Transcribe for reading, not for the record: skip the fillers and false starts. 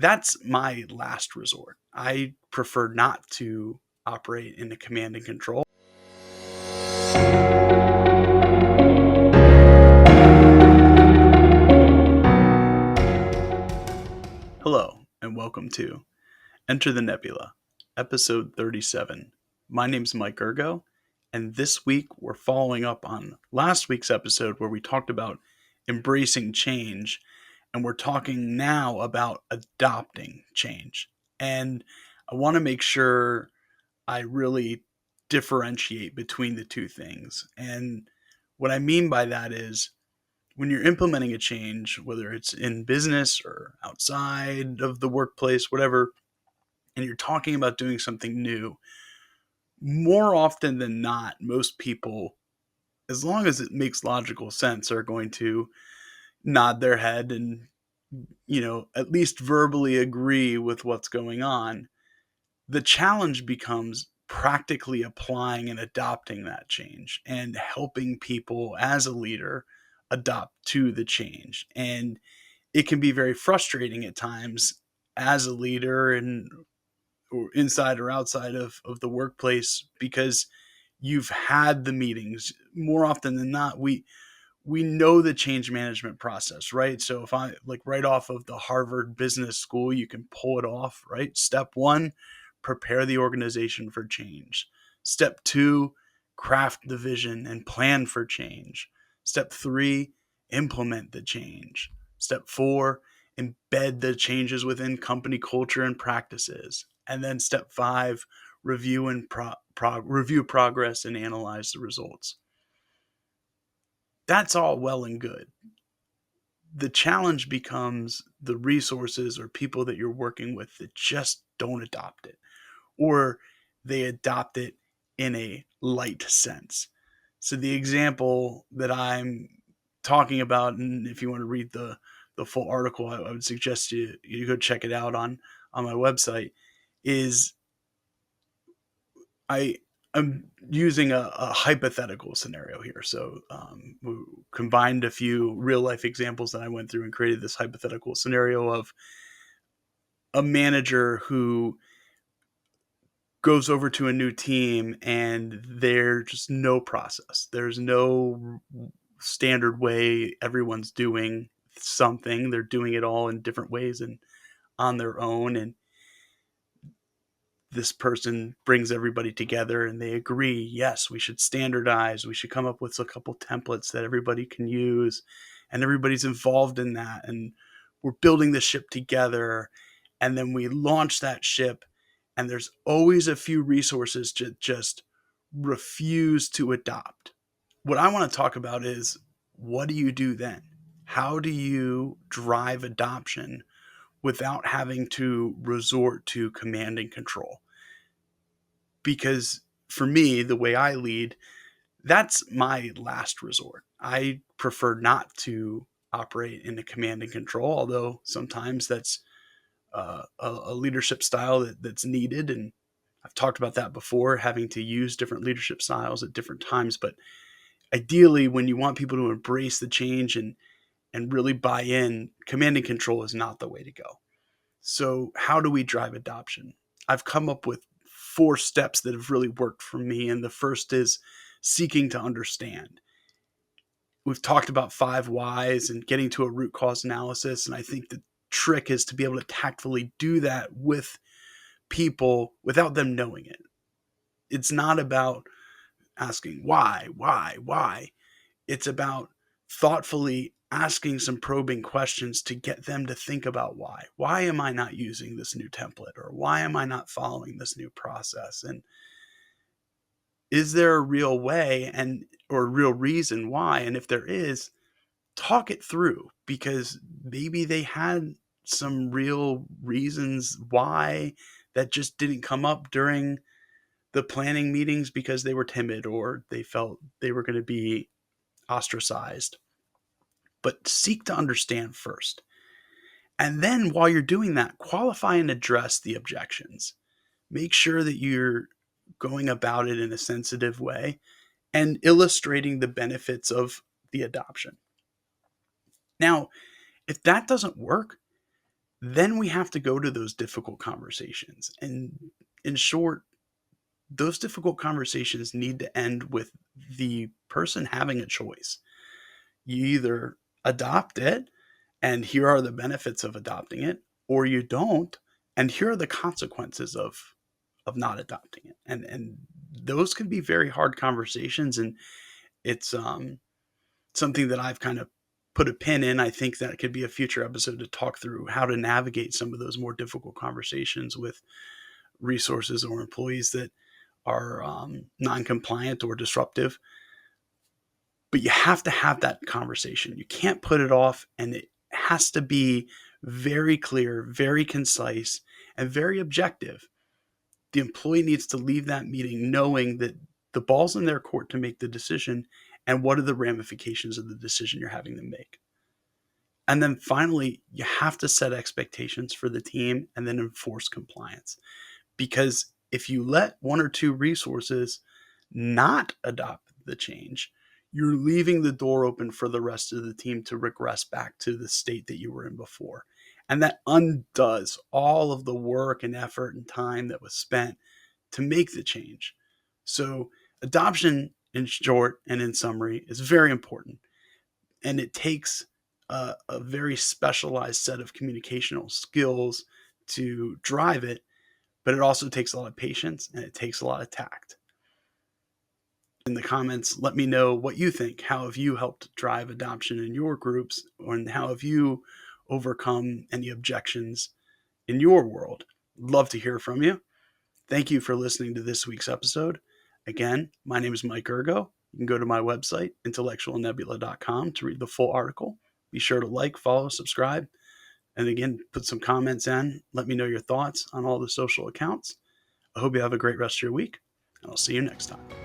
That's my last resort. I prefer not to operate in a command and control. Hello, and welcome to Enter the Nebula, episode 37. My name's Mike Ergo, and this week we're following up on last week's episode where we talked about embracing change, and we're talking now about adopting change. And I want to make sure I really differentiate between the two things. And what I mean by that is when you're implementing a change, whether it's in business or outside of the workplace, whatever, and you're talking about doing something new, more often than not, most people, as long as it makes logical sense, are going to nod their head and, at least verbally agree with what's going on. The challenge becomes practically applying and adopting that change and helping people as a leader adopt to the change. And it can be very frustrating at times as a leader and or inside or outside of the workplace because you've had the meetings more often than not. We know the change management process, right? So if I like right off of the Harvard Business School, you can pull it off, right? Step one, prepare the organization for change. Step two, craft the vision and plan for change. Step three, implement the change. Step four, embed the changes within company culture and practices. And then step five, review progress and analyze the results. That's all well and good. The challenge becomes the resources or people that you're working with that just don't adopt it, or they adopt it in a light sense. So the example that I'm talking about, and if you want to read the full article, I would suggest you go check it out on my website. Is I am using a hypothetical scenario here. So we combined a few real life examples that I went through and created this hypothetical scenario of a manager who goes over to a new team and there's just no process. There's no standard way everyone's doing something. They're doing it all in different ways and on their own. And this person brings everybody together and they agree, yes, we should standardize. We should come up with a couple templates that everybody can use. And everybody's involved in that. And we're building the ship together. And then we launch that ship. And there's always a few resources to just refuse to adopt. What I want to talk about is what do you do then? How do you drive adoption without having to resort to command and control? Because for me, the way I lead, that's my last resort. I prefer not to operate in a command and control, although sometimes that's a leadership style that's needed. And I've talked about that before, having to use different leadership styles at different times. But ideally, when you want people to embrace the change and really buy in, command and control is not the way to go. So, how do we drive adoption? I've come up with 4 steps that have really worked for me. And the first is seeking to understand. We've talked about 5 whys and getting to a root cause analysis. And I think the trick is to be able to tactfully do that with people without them knowing it. It's not about asking why. It's about thoughtfully asking some probing questions to get them to think about why. Why am I not using this new template? Or why am I not following this new process? And is there a real way and or a real reason why? And if there is, talk it through, because maybe they had some real reasons why that just didn't come up during the planning meetings because they were timid or they felt they were going to be ostracized. But seek to understand first. And then while you're doing that, qualify and address the objections. Make sure that you're going about it in a sensitive way and illustrating the benefits of the adoption. Now, if that doesn't work, Then we have to go to those difficult conversations. And in short, those difficult conversations need to end with the person having a choice. You either adopt it, and here are the benefits of adopting it, or you don't, and here are the consequences of not adopting it. And those can be very hard conversations, and it's something that I've kind of put a pin in. I think that could be a future episode to talk through how to navigate some of those more difficult conversations with resources or employees that are non-compliant or disruptive. But you have to have that conversation. You can't put it off, and it has to be very clear, very concise, and very objective. The employee needs to leave that meeting knowing that the ball's in their court to make the decision, and what are the ramifications of the decision you're having them make. And then finally, you have to set expectations for the team and then enforce compliance. Because if you let one or two resources not adopt the change, you're leaving the door open for the rest of the team to regress back to the state that you were in before. And that undoes all of the work and effort and time that was spent to make the change. So, adoption, in short and in summary, is very important. And it takes a very specialized set of communicational skills to drive it, but it also takes a lot of patience and it takes a lot of tact. In the comments, let me know what you think. How have you helped drive adoption in your groups, and how have you overcome any objections in your world? Love to hear from you. Thank you for listening to this week's episode. Again, my name is Mike Ergo. You can go to my website, intellectualnebula.com, to read the full article. Be sure to like, follow, subscribe, and again, put some comments in. Let me know your thoughts on all the social accounts. I hope you have a great rest of your week, and I'll see you next time.